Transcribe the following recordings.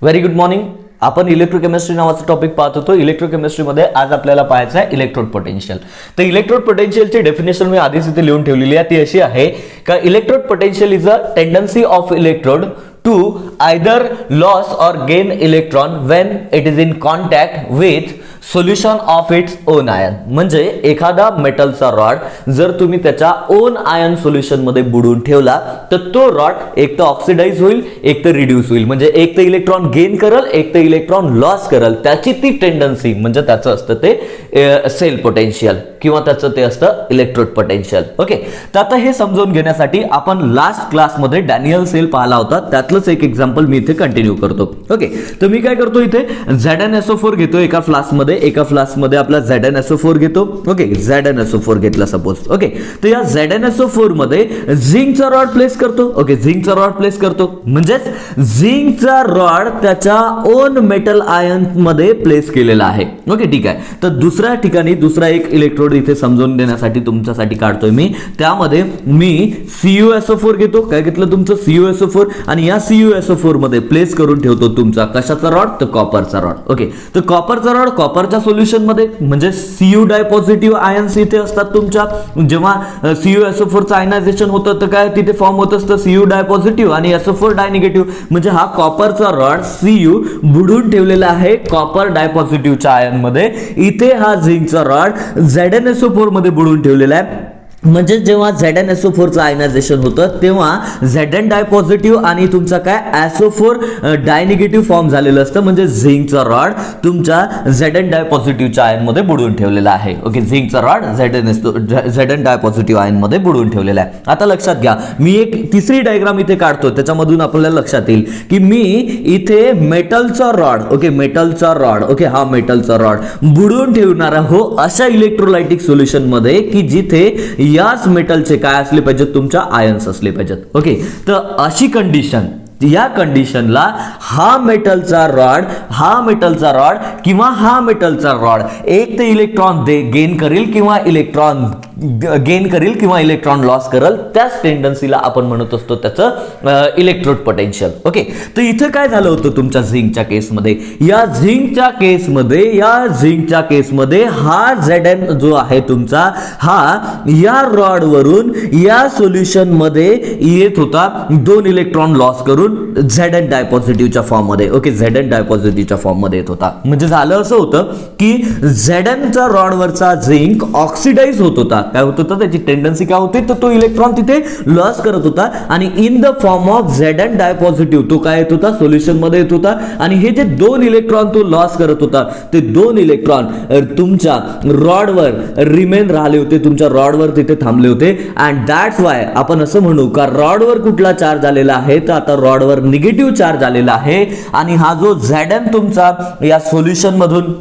Very good morning. आपण electrochemistry नावाचा topic पाहत होतो. इलेक्ट्रोकेमिस्ट्रीमध्ये आज आपल्याला पाहायचं आहे इलेक्ट्रोड पोटेन्शियल. तर इलेक्ट्रोड पोटेन्शियलची डेफिनेशन मी आधीच इथे लिहून ठेवलेली आहे. ती अशी आहे का electrode potential is a tendency of electrode to either loss or gain electron when it is in contact with solution of its own ion. म्हणजे एखादा मेटलचा रॉड जर तुम्ही त्याच्या ओन आयन सोल्युशन मध्ये बुडवून ठेवला तर तो रॉड एक तर ऑक्सिडाइज होईल, एक तर रिड्यूस होईल. म्हणजे एक तर इलेक्ट्रॉन गेन करल, एक तर इलेक्ट्रॉन लॉस करल. त्याची ती टेंडन्सी म्हणजे त्याचं असतं ते सेल पोटेन्शियल किंवा त्याचं ते असतं इलेक्ट्रोड पोटेन्शियल. ओके, तर आता हे समजून घेण्यासाठी आपण लास्ट क्लासमध्ये डॅनियल सेल पाहिला होता. त्यातलंच एक एक्झाम्पल मी इथे कंटिन्यू करतो. ओके, तर मी काय करतो इथे ZnSO4 घेतो एका फ्लास्कमध्ये आपला ZnSO4 घेतो. ओके, ZnSO4 घेतला सपोज. ओके, तर या ZnSO4 मध्ये झिंकचा रॉड प्लेस करतो. ओके, झिंकचा रॉड प्लेस करतो म्हणजेच झिंकचा रॉड त्याच्या ओन मेटल आयन मध्ये प्लेस केलेला आहे. ओके, ठीक आहे. तर दुसऱ्या ठिकाणी दुसरा एक इलेक्ट्रोड इथे समजून देण्यासाठी तुमच्यासाठी काढतोय मी. त्यामध्ये मी CuSO4 घेतो. काय घेतलं तुमचं CuSO4 आणि या CuSO4 मध्ये प्लेस करून ठेवतो तुमचा कशाचा रॉड, तर कॉपरचा रॉड. ओके, तर कॉपरचा रॉड कॉपरच्या सोल्युशन मध्ये म्हणजे Cu डायपॉझिटिव्ह आयन्स इथे असतात तुमच्या. जेव्हा CuSO4 चं आयनायझेशन होतं तर काय तिथे फॉर्म होत असतं Cu डायपॉझिटिव्ह आणि SO4 डायनिगेटिव्ह. म्हणजे हा कॉपरचा रॉड Cu बुडून ठेवलेला आहे कॉपर डायपॉझिटिव्हच्या आयन मध्ये. इथे हा झिंकचा रॉड ZnSO4 मध्ये बुडून ठेवलेला आहे. म्हणजे जेव्हा ZnSO4 चं आयनायझेशन होतं तेव्हा Zn डायपॉझिटिव्ह आणि तुमचा काय SO4 डायनिगेटिव्ह फॉर्म झालेलं असतं. म्हणजे झिंकचा रॉड तुमच्या Zn डायपॉझिटिव्हच्या आयन मध्ये बुडवून ठेवलेला आहे. ओके, झिंकचा रॉड Zn डायपॉझिटिव्ह आयन मध्ये बुडवून ठेवलेला आहे. आता लक्षात घ्या, मी एक तिसरी डायग्राम इथे काढतो. त्याच्यामधून आपल्याला लक्षात येईल की मी इथे मेटलचा रॉड, ओके मेटलचा रॉड, ओके हा मेटलचा रॉड बुडवून ठेवणारा हो अशा इलेक्ट्रोलायटिक सोल्युशन मध्ये की जिथे याच मेटलचे काय असले पाहिजेत, तुमच्या आयन्स असले पाहिजेत. ओके, तर अशी कंडिशन, या कंडिशनला हा मेटलचा रॉड किंवा हा मेटलचा रॉड एक तर इलेक्ट्रॉन गेन करेल किंवा इलेक्ट्रॉन लॉस करेल. त्याच टेंडन्सीला आपण म्हणत असतो त्याचं इलेक्ट्रोड पोटेन्शियल. ओके, तर इथं काय झालं होतं तुमच्या झिंकच्या केसमध्ये, या झिंकच्या केसमध्ये हा Zn जो आहे तुमचा हा या रॉड वरून या सोल्युशन मध्ये येत होता दोन इलेक्ट्रॉन लॉस करून Zn डायपॉझिटिव्हच्या फॉर्म मध्ये. ओके, Zn डायपॉझिटिव्हच्या फॉर्म मध्ये येत होता. म्हणजे झालं असं होतं की Znचा रॉड वरचा झिंक ऑक्सिडाइज होत होता. काय होत होतं, त्याची टेंडन्सी काय होती, तर तो इलेक्ट्रॉन तिथे लॉस करत होता आणि in the form of Zn डायपॉझिटिव्ह तो काय येत होता, सोल्युशन मध्ये येत होता. आणि हे जे दोन इलेक्ट्रॉन तो लॉस करत होता ते दोन इलेक्ट्रॉन तुमच्या रॉडवर रिमेन राहिले होते, तुमच्या रॉडवर तिथे थांबले होते. अँड दॅट्स वाय आपण असं म्हणू का रॉडवर कुठला चार्ज आलेला आहे, तर आता रॉडवर निगेटिव्ह चार्ज आलेला आहे. आणि हा जो Zn तुमचा या सोल्युशन मधून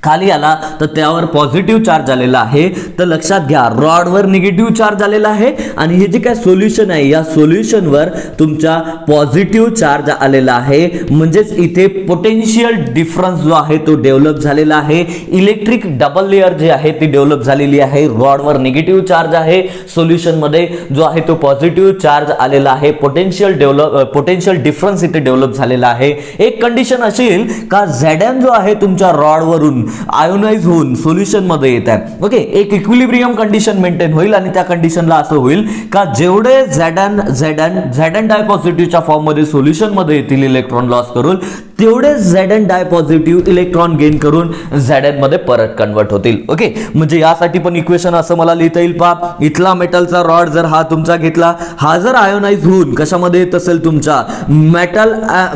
खाली आला तर त्यावर पॉझिटिव्ह चार्ज आलेला आहे. तर लक्षात घ्या, रॉडवर निगेटिव्ह चार्ज आलेला आहे आणि हे जे काय सोल्युशन आहे या सोल्युशनवर तुमचा पॉझिटिव्ह चार्ज आलेला आहे. म्हणजेच इथे पोटेन्शियल डिफरन्स जो आहे तो डेव्हलप झालेला आहे. इलेक्ट्रिक डबल लेअर जे आहे ती डेव्हलप झालेली आहे. रॉडवर निगेटिव्ह चार्ज आहे, सोल्युशन मध्ये जो आहे तो पॉझिटिव्ह चार्ज आलेला आहे. पोटेन्शियल डिफरन्स इथे डेव्हलप झालेला आहे. एक कंडिशन अशी येईल का Zn जो आहे तुमच्या रॉडवरून आयोनाइज होऊन सोल्युशन मध्ये येत आहे. ओके, एक इक्विलिब्रियम कंडिशन मेंटेन होईल आणि त्या कंडिशनला असं होईल का जेवढे Zn डायपॉझिटिव्हच्या फॉर्म मध्ये सोल्युशन मध्ये येतील इलेक्ट्रॉन लॉस करून, तेवढे Zn डायपॉझिटिव्ह इलेक्ट्रॉन गेन करून Zn मध्ये परत कन्वर्ट होतील. ओके, म्हणजे यासाठी पण इक्वेशन असं मला लिहिता येईल पहा. इथला मेटलचा रॉड जर हा तुमचा घेतला, हा जर आयोनाइज होऊन कशामध्ये येत असेल, तुमच्या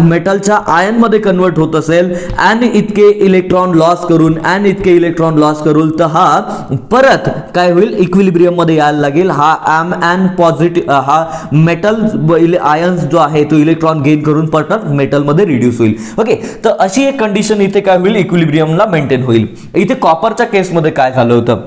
मेटलच्या आयन मध्ये कन्वर्ट होत असेल आणि इतके इलेक्ट्रॉन लॉस करून तर हा परत काय होईल, इक्विलिब्रियम मध्ये यायला लागेल. हा Mn पॉझिटिव्ह हा मेटल आयन्स जो आहे तो इलेक्ट्रॉन गेन करून परत मेटल मध्ये रिड्यूस होईल. ओके, तर अशी एक कंडिशन इथे काय होईल, इक्विलिब्रियमला मेंटेन होईल. इथे कॉपरच्या केसमध्ये काय झालं होतं,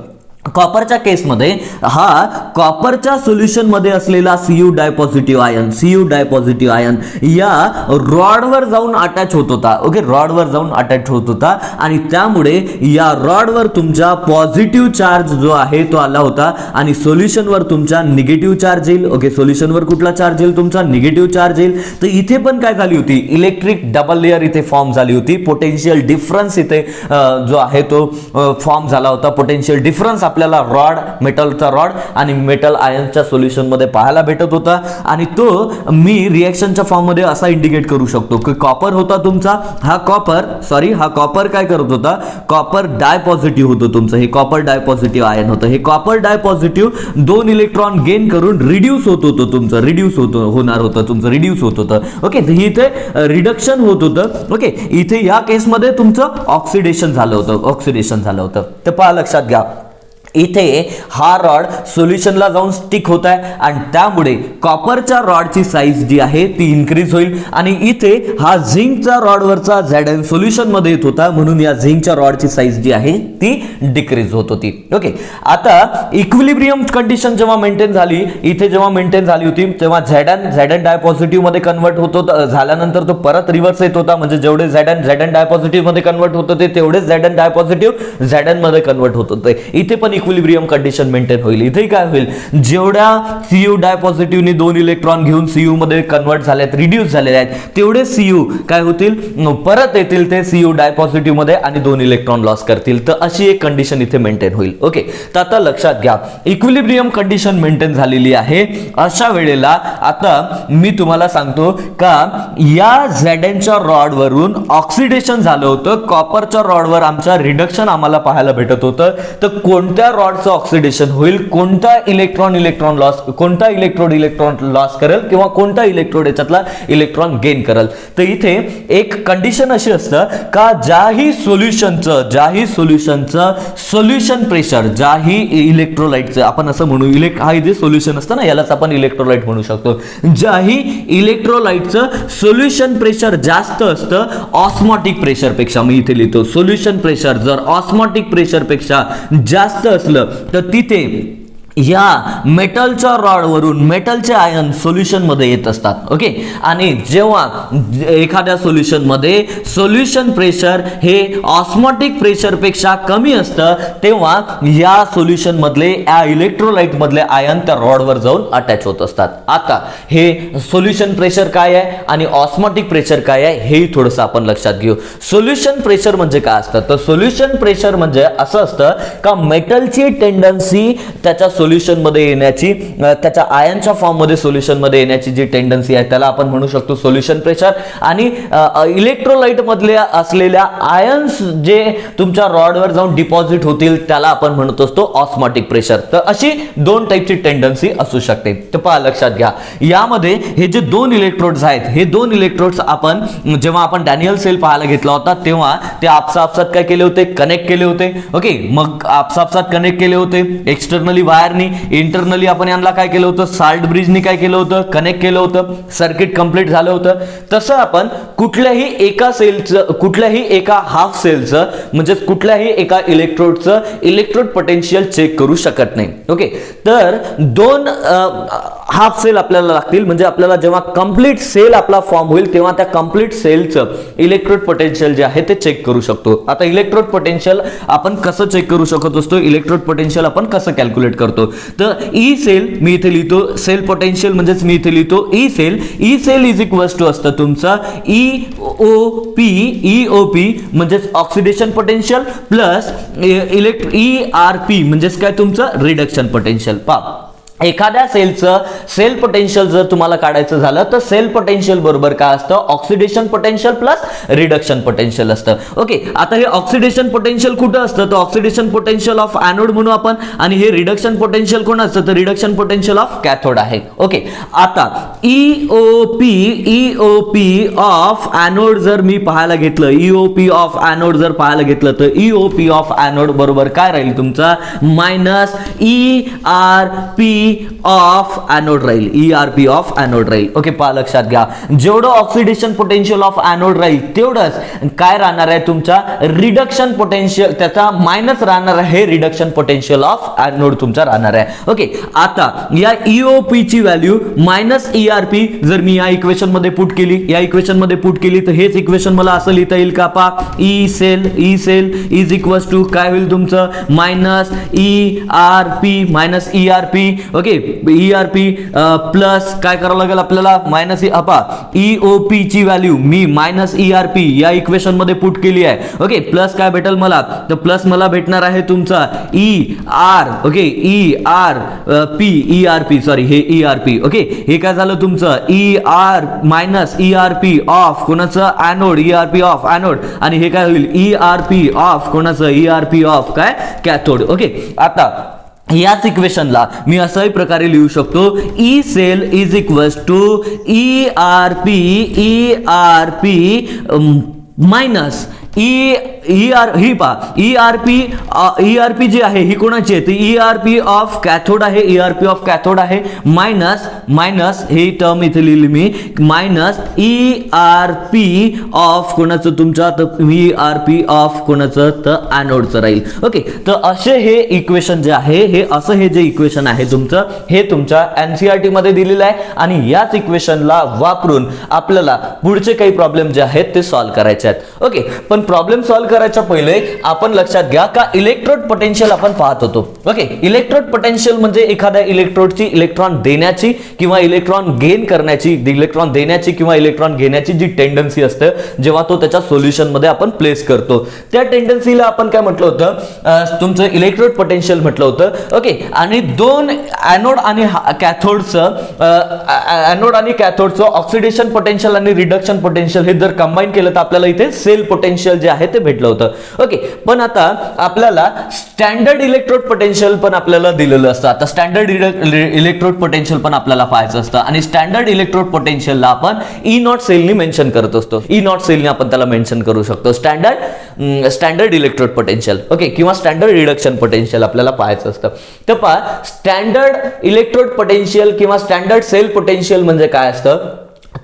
कॉपरच्या केसमध्ये हा कॉपरच्या सोल्युशन मध्ये असलेला Cu डायपॉझिटिव्ह आयन या रॉडवर जाऊन अटॅच होत होता. ओके, रॉडवर जाऊन अटॅच होत होता आणि त्यामुळे या रॉडवर तुमचा पॉझिटिव्ह चार्ज जो आहे तो आला होता आणि सोल्युशनवर तुमचा निगेटिव्ह चार्ज येईल. ओके, सोल्युशनवर कुठला चार्ज येईल? तुमचा निगेटिव्ह चार्ज येईल. तर इथे पण काय झाली होती? इलेक्ट्रिक डबल लेअर इथे फॉर्म झाली होती. पोटेन्शियल डिफरन्स इथे जो आहे तो फॉर्म झाला होता. पोटेन्शियल डिफरन्स आपल्याला रॉड, मेटलचा रॉड आणि मेटल आयनच्या सोल्युशन मध्ये पाहायला भेटत होता आणि तो मी रिएक्शनच्या फॉर्म मध्ये असा इंडिकेट करू शकतो की कॉपर होता तुमचा, हा कॉपर काय करत होता? कॉपर डायपॉझिटिव्ह होतं तुमचं. हे कॉपर डायपॉझिटिव्ह आयन होतं. हे कॉपर डायपॉझिटिव्ह 2 इलेक्ट्रॉन गेन करून रिड्यूस होत होतं तुमचं, रिड्यूस होत होतं. ओके, इथे रिडक्शन होत होतं. ओके, इथे या केसमध्ये तुमचं ऑक्सिडेशन झालं होतं. तर पहा, लक्षात घ्या, इथे हा रॉड सोल्युशनला जाऊन स्टिक होत आहे आणि त्यामुळे कॉपरच्या रॉडची साईज जी आहे ती इन्क्रीज होईल आणि इथे हा झिंकच्या रॉडवरचा Zn सोल्युशन मध्ये येत होता म्हणून या झिंकच्या रॉडची साईज जी आहे ती डिक्रीज होत होती. ओके, आता इक्विलिब्रियम कंडिशन जेव्हा मेंटेन झाली होती तेव्हा Zn डायपॉझिटिव्ह मध्ये कन्वर्ट होतो. झाल्यानंतर तो परत रिव्हर्स येत होता, म्हणजे जेवढे Zn डायपॉझिटिव्ह मध्ये कन्वर्ट होत होते तेवढेच Zn डायपॉझिटिव्ह Zn मध्ये कन्वर्ट होत होते. इथे पण इक्विलिब्रियम कंडिशन मेंटेन होईल. इथे काय होईल? जेवढ्या Cu डायपॉझिटिव्हने 2 इलेक्ट्रॉन घेऊन Cu मध्ये कन्वर्ट झालेत, रिड्यूस झालेले आहेत, तेवढे Cu काय होतील? परत येतील ते Cu डायपॉझिटिव्ह मध्ये आणि 2 इलेक्ट्रॉन लॉस करतील. तर अशी एक कंडिशन इथे मेंटेन होईल. ओके, तर आता लक्षात घ्या, इक्विलिब्रियम कंडिशन मेंटेन झालेली आहे. अशा वेळेला आता मी तुम्हाला सांगतो का या Znच्या रॉडवरून ऑक्सिडेशन झालं होतं, कॉपरच्या रॉडवर आमचा रिडक्शन आम्हाला पाहायला भेटत होतं. तर कोणत्या रॉडचं ऑक्सिडेशन होईल, कोणता इलेक्ट्रॉन लॉस करेल किंवा कोणता इलेक्ट्रोड याच्यातला इलेक्ट्रॉन गेन करेल? तर इथे एक कंडिशन अशी असतं का ज्याही सोल्युशनचं सोल्युशन प्रेशर, ज्याही इलेक्ट्रोलाइटचं आपण असं म्हणू, हा जे सोल्युशन असतं ना यालाच आपण इलेक्ट्रोलाइट म्हणू शकतो, ज्याही इलेक्ट्रोलाइटचं सोल्युशन प्रेशर जास्त असतं ऑस्मॉटिक प्रेशर पेक्षा, मी इथे लिहितो सोल्युशन प्रेशर जर ऑस्मॉटिक प्रेशर पेक्षा जास्त असलं तर तिथे या मेटलच्या रॉडवरून मेटलचे आयन सोल्युशन मध्ये येत असतात. ओके, आणि जेव्हा एखाद्या सोल्युशन मध्ये सोल्युशन प्रेशर हे ऑस्मॉटिक प्रेशर पेक्षा कमी असतं तेव्हा या सोल्युशन मधले या इलेक्ट्रोलाइट मधले आयन त्या रॉडवर जाऊन अटॅच होत असतात. आता हे सोल्युशन प्रेशर काय आहे आणि ऑस्मॉटिक प्रेशर काय आहे हेही थोडंसं आपण लक्षात घेऊ. सोल्युशन प्रेशर म्हणजे काय असतं? तर सोल्युशन प्रेशर म्हणजे असं असतं का मेटलची टेंडन्सी त्याच्या सोल्युशन मध्ये येण्याची, त्याच्या आयनच्या फॉर्म मध्ये सोल्युशन मध्ये येण्याची जी टेंडन्सी आहे त्याला आपण म्हणू शकतो सोल्युशन प्रेशर. आणि इलेक्ट्रोलाइट मधले असलेल्या आयन्स जे तुमच्या रॉडवर जाऊन डिपॉझिट होतील त्याला आपण म्हणत असतो ऑस्मॉटिक प्रेशर. तर अशी 2 टाईपची टेंडन्सी असू शकते. तर पहा, लक्षात घ्या, यामध्ये हे जे 2 इलेक्ट्रोड्स आहेत, हे 2 इलेक्ट्रोड्स आपण जेव्हा आपण डॅनियल सेल पाहायला घेतला होता तेव्हा ते आपसात काय केले होते? कनेक्ट केले होते. ओके, मग आपसात कनेक्ट केले होते एक्सटर्नली वायर, इंटरनली आपण यांना काय केलं होतं? साल्ट ब्रिजनी काय केलं होतं? कनेक्ट केलं होतं. सर्किट कंप्लीट झालं होतं. तसं आपण कुठल्याही एका सेलचं, कुठल्याही एका हाफ सेलचं म्हणजे कुठल्याही एका इलेक्ट्रोडचं इलेक्ट्रोड पोटेन्शियल चेक करू शकत नाही. ओके, तर 2 हाफ सेल आपल्याला लागतील, म्हणजे आपल्याला जेव्हा कंप्लीट सेल आपला फॉर्म होईल तेव्हा त्या कंप्लीट सेलचं इलेक्ट्रोड पोटेन्शियल जे आहे ते चेक करू शकतो. आता इलेक्ट्रोड पोटेन्शियल आपण कसं चेक करू शकत असतो? इलेक्ट्रोड पोटेन्शियल आपण कसं कॅल्क्युलेट करतो? तर ई सेल मी इथे लिहितो, सेल पोटेन्शियल म्हणजेच मी इथे लिहितो E cell is equals to असतं तुमचा EOP म्हणजेच ऑक्सिडेशन पोटेन्शियल प्लस ERP म्हणजेच काय तुमचं रिडक्शन पोटेन्शियल. पहा, एखाद्या सेलचं सेल पोटेन्शियल जर तुम्हाला काढायचं झालं तर सेल पोटेन्शियल बरोबर काय असतं? Oxidation potential plus reduction potential असतं. ओके, आता हे ऑक्सिडेशन पोटेन्शियल कुठं असतं? तर ऑक्सिडेशन पोटेन्शियल ऑफ एनोड म्हणू आपण, आणि हे रिडक्शन पोटेन्शियल कोण असतं? तर रिडक्शन पोटेन्शियल ऑफ कॅथोड आहे. ओके, आता EOP ऑफ एनोड जर मी पाहायला घेतलं, EOP ऑफ एनोड जर पाहायला घेतलं तर EOP ऑफ एनोड बरोबर काय राहील तुमचा? मायनस ERP ऑफ एनोड राहील, ERP ऑफ एनोड राहील. ओके, पहा लक्षात घ्या, जेवढं ऑक्सिडेशन पोटेन्शियल ऑफ एनोड राहील तेवढंच काय राहणार आहे तुमचा रिडक्शन पोटेन्शियल, त्याचा मायनस राहणार आहे रिडक्शन पोटेन्शियल ऑफ एनोड तुमचा राहणार आहे. ओके, आता या EOP ची व्हॅल्यू मायनस ERP जर मी या इक्वेशन मध्ये पुट केली, या इक्वेशन मध्ये पुट केली तर हेच इक्वेशन मला असं लिहिता येईल का? पहा, E cell is equals to काय होईल तुमचं minus ERP. Okay, ERP plus काय करावं लागेल आपल्याला मायनस EOP ची व्हॅल्यू मी मायनस ERP या इक्वेशन मध्ये पुट केली आहे. ओके, प्लस काय भेटेल मला? तर प्लस मला भेटणार आहे तुमचा ओके, ERP सॉरी हे ERP. ओके, हे काय झालं तुमचं मायनस ERP ऑफ कोणाचं एनोड, ERP ऑफ एनोड, आणि हे काय होईल ERP ऑफ कोणाचं ERP ऑफ काय कॅथोड. ओके, आता याच इक्वेशनला मी अशाही प्रकारे लिहू शकतो, E cell is equals to ERP minus ही पहा ERP जी आहे ही कोणाची आहे? ती ERP ऑफ कॅथोड आहे, ERP ऑफ कॅथोड आहे, मायनस ही टर्म इथे लिहिली मी मायनस ERP ऑफ कोणाचं तुमचा? तर ERP ऑफ कोणाचं? तर एनोडचं राहील. ओके, तर असे हे इक्वेशन जे आहे हे असं हे जे इक्वेशन आहे तुमचं हे तुमच्या NCERT मध्ये दिलेलं आहे आणि याच इक्वेशनला वापरून आपल्याला पुढचे काही प्रॉब्लेम जे आहेत ते सॉल्व्ह करायचे आहेत. ओके, पण प्रॉब्लेम सॉल्व्ह करायच्या पहिले आपण लक्षात घ्या का इलेक्ट्रोड पोटेन्शियल आपण पाहत होतो. ओके, इलेक्ट्रोड पोटेन्शियल म्हणजे एखाद्या इलेक्ट्रोडची इलेक्ट्रॉन देण्याची किंवा इलेक्ट्रॉन गेन करण्याची, इलेक्ट्रॉन देण्याची किंवा इलेक्ट्रॉन घेण्याची जी टेंडन्सी असते जेव्हा तो त्याच्या सोल्युशन मध्ये आपण प्लेस करतो, त्या टेंडन्सीला आपण काय म्हटलं होतं? तुमचं इलेक्ट्रोड पोटेन्शियल म्हटलं होतं. ओके, आणि दोन एनोड आणि कॅथोडचं ऑक्सिडेशन पोटेन्शियल आणि रिडक्शन पोटेन्शियल हे जर कंबाईन केलं तर आपल्याला इथे सेल पोटेन्शियल जे आहे ते भेटलं होतं. ओके, पण आता आपल्याला स्टँडर्ड इलेक्ट्रोड पोटेन्शियल पण आपल्याला दिलेलं असतं. आता स्टँडर्ड इलेक्ट्रोड पोटेन्शियल पण आपल्याला पाहायचं असतं आणि स्टँडर्ड इलेक्ट्रोड पोटेन्शियलला आपण E0 सेलनी मेन्शन करत असतो. E0 सेलनी आपण त्याला मेन्शन करू शकतो स्टँडर्ड इलेक्ट्रोड पोटेन्शियल. ओके, किंवा स्टँडर्ड रिडक्शन पोटेन्शियल आपल्याला पाहायचं असतं. तर पहा, स्टँडर्ड इलेक्ट्रोड पोटेन्शियल किंवा स्टँडर्ड सेल पोटेन्शियल म्हणजे काय असतं?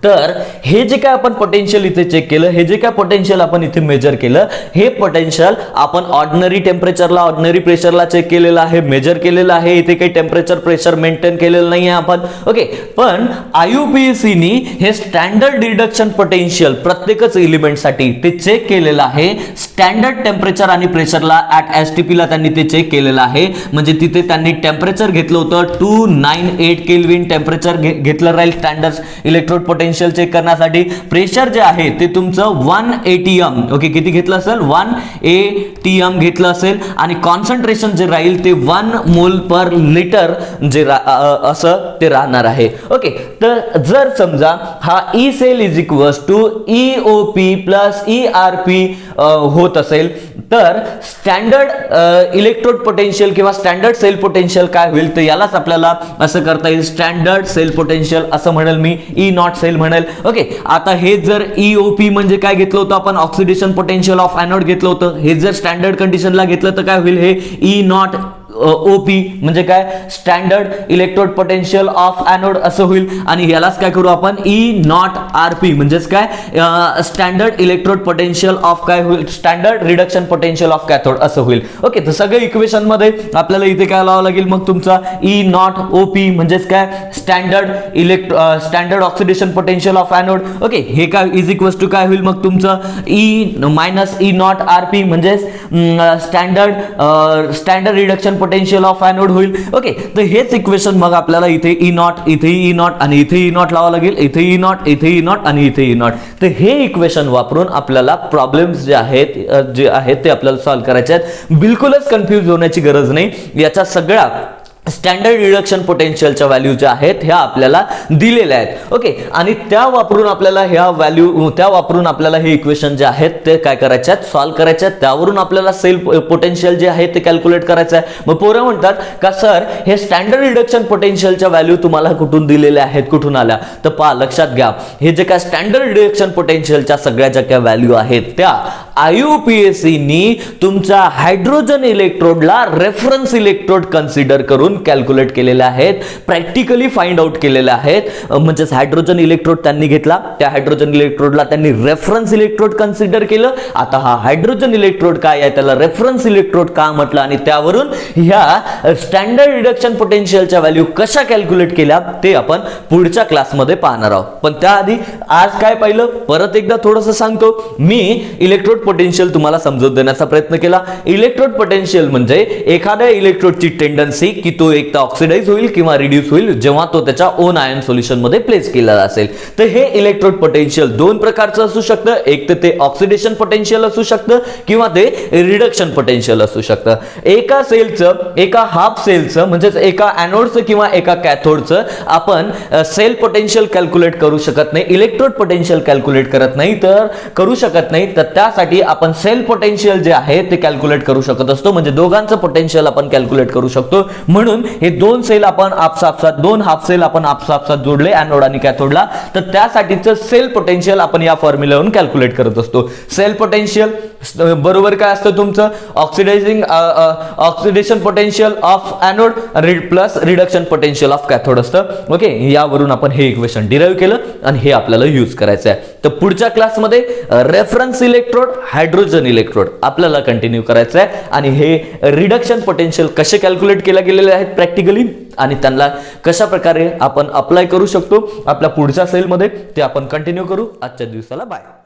तर हे जे काय आपण पोटेन्शियल इथे चेक केलं, हे जे काय पोटेन्शियल आपण इथे मेजर केलं, हे पोटेन्शियल आपण ऑर्डिनरी टेम्परेचरला, ऑर्डिनरी प्रेशरला चेक केलेलं आहे, मेजर केलेलं आहे. इथे काही टेम्परेचर प्रेशर मेंटेन केलेलं नाही आहे आपण. ओके, पण IUPAC नी हे स्टँडर्ड रिडक्शन पोटेन्शियल प्रत्येकच एलिमेंटसाठी ते चेक केलेलं आहे. स्टँडर्ड टेम्परेचर आणि प्रेशरला ऍट STP ला त्यांनी ते चेक केलेलं आहे. म्हणजे तिथे त्यांनी टेम्परेचर घेतलं होतं 298 केल्विन टेम्परेचर घेतलं राहील स्टँडर्ड इलेक्ट्रोड पोटेन्शियल चेक करण्यासाठी. प्रेशर जे आहे ते तुमचं 1 ATM. ओके, किती घेतलं असेल? 1 ATM घेतलं असेल आणि कॉन्सन्ट्रेशन जे राहील ते 1 मोल पर लिटर जे असं ते राहणार आहे. ओके, तर जर समजा हा E cell is equals to EOP plus ERP होत असेल तर स्टँडर्ड इलेक्ट्रोड पोटेन्शियल किंवा स्टँडर्ड सेल पोटेन्शियल काय होईल? तर यालाच आपल्याला असं करता येईल स्टँडर्ड सेल पोटेन्शियल असं म्हणेल मी, E0 सेल म्हणेल. ओके, आता हे जर EOP म्हणजे काय घेतलं होतं आपण? ऑक्सिडेशन पोटेन्शियल ऑफ एनोड घेतलं होतं. हे जर स्टँडर्ड कंडिशनला घेतलं तर काय होईल? हे E0 OP म्हणजे काय? Standard electrode potential of anode असं होईल. आणि यालाच काय करू आपण? E0 RP म्हणजेच काय? स्टँडर्ड इलेक्ट्रोड पोटेन्शियल ऑफ काय होईल? Standard reduction potential of cathode असं होईल. ओके, तर सगळे इक्वेशन मध्ये आपल्याला इथे काय लावावं लागेल मग? तुमचा E0 OP म्हणजेच काय? Standard oxidation potential of anode. Okay, हे काय इज इक्वल्स टू काय होईल मग तुमचं? मायनस E0 RP म्हणजेच standard reduction potential of anode होईल. ओके, तर हेच इक्वेशन मग आपल्याला इथे E0 आणि इथे E0 लावावं लागेल, इथे E0 आणि इथे E0. तर हे इक्वेशन वापरून आपल्याला प्रॉब्लेम्स जे आहेत ते आपल्याला सॉल्व्ह करायचे आहेत. बिलकुलच कन्फ्यूज होण्याची गरज नाही. याचा सगळा स्टँडर्ड रिडक्शन पोटेन्शियलच्या व्हॅल्यू ज्या आहेत ह्या आपल्याला दिलेल्या आहेत. ओके, आणि त्या वापरून आपल्याला हे इक्वेशन जे आहेत ते काय करायचे आहेत? सॉल्व्ह करायचे आहेत. त्यावरून आपल्याला सेल पोटेन्शियल जे आहे ते कॅल्क्युलेट करायचं आहे. मग पोरं म्हणतात का सर हे स्टँडर्ड रिडक्शन पोटेन्शियलच्या व्हॅल्यू तुम्हाला कुठून दिलेल्या आहेत, कुठून आल्या? तर पहा लक्षात घ्या, हे जे काय स्टँडर्ड रिडक्शन पोटेन्शियलच्या सगळ्या ज्या काय व्हॅल्यू आहेत त्या IUPAC नी तुमच्या हायड्रोजन इलेक्ट्रोडला रेफरन्स इलेक्ट्रोड कन्सिडर करून कॅल्क्युलेट केलेले आहेत, प्रॅक्टिकली फाइंड आउट केलेले आहेत. म्हणजे हायड्रोजन इलेक्ट्रोड त्यांनी घेतला, त्या हायड्रोजन इलेक्ट्रोडला त्यांनी रेफरन्स इलेक्ट्रोड कन्सिडर केलं. आता हा हायड्रोजन इलेक्ट्रोड काय आहे, त्याला रेफरन्स इलेक्ट्रोड का म्हटलं आणि त्यावरून ह्या स्टँडर्ड रिडक्शन पोटेन्शियलच्या व्हॅल्यू कशा कॅल्क्युलेट केल्या ते आपण पुढच्या क्लासमध्ये पाहणार आहोत. पण त्याआधी आज काय पाहिलं परत एकदा थोडंसं सांगतो. मी इलेक्ट्रोड पोटेन्शियल तुम्हाला समजून देण्याचा प्रयत्न केला. इलेक्ट्रोड पोटेन्शियल म्हणजे एखाद्या इलेक्ट्रोडची टेंडन्सी की तो एक तर ऑक्सिडाइज होईल किंवा रिड्यूस होईल जेव्हा तो त्याच्या ओन आयन सोल्युशन मध्ये प्लेस केला असेल. तर हे इलेक्ट्रोड पोटेन्शियल दोन प्रकारचं असू शकतं. एक तर ते ऑक्सिडेशन पोटेन्शियल असू शकतं किंवा ते रिडक्शन पोटेन्शियल असू शकतं. एका सेलचं, एका हाफ सेलचं म्हणजेच एका एनोडचं किंवा एका कॅथोडचं आपण सेल पोटेन्शियल कॅल्क्युलेट करू शकत नाही, इलेक्ट्रोड पोटेन्शियल कॅल्क्युलेट करत नाही तर करू शकत नाही. तर त्यासाठी आपण सेल पोटेन्शियल जे आहे ते कॅल्क्युलेट करू शकत असतो. म्हणजे दोघांचं पोटेन्शियल आपण कॅल्क्युलेट करू शकतो. म्हणून हे दोन सेल आपण आपसात, दोन हाफ सेल आपण आपसात जोडले एनोड आणि कॅथोडला, तर त्यासाठीचं सेल पोटेन्शियल आपण या फॉर्म्युलावरून कॅल्क्युलेट करत असतो. सेल पोटेन्शियल बरोबर काय असतं तुमचं, oxidation potential of anode plus reduction potential of cathode असतं. ओके, यावरून आपण हे इक्वेशन डिराइव्ह केलं आणि हे आपल्याला यूज करायचं आहे. तर पुढच्या क्लासमध्ये रेफरन्स इलेक्ट्रोड, हायड्रोजन इलेक्ट्रोड आपल्याला कंटिन्यू करायचं आहे आणि हे रिडक्शन पोटेन्शियल कसे कॅल्क्युलेट केले गेलेले आहेत प्रॅक्टिकली आणि त्यांना कशा प्रकारे आपण अप्लाय करू शकतो आपल्या पुढच्या सेलमध्ये ते आपण कंटिन्यू करू. आजच्या दिवसाला बाय.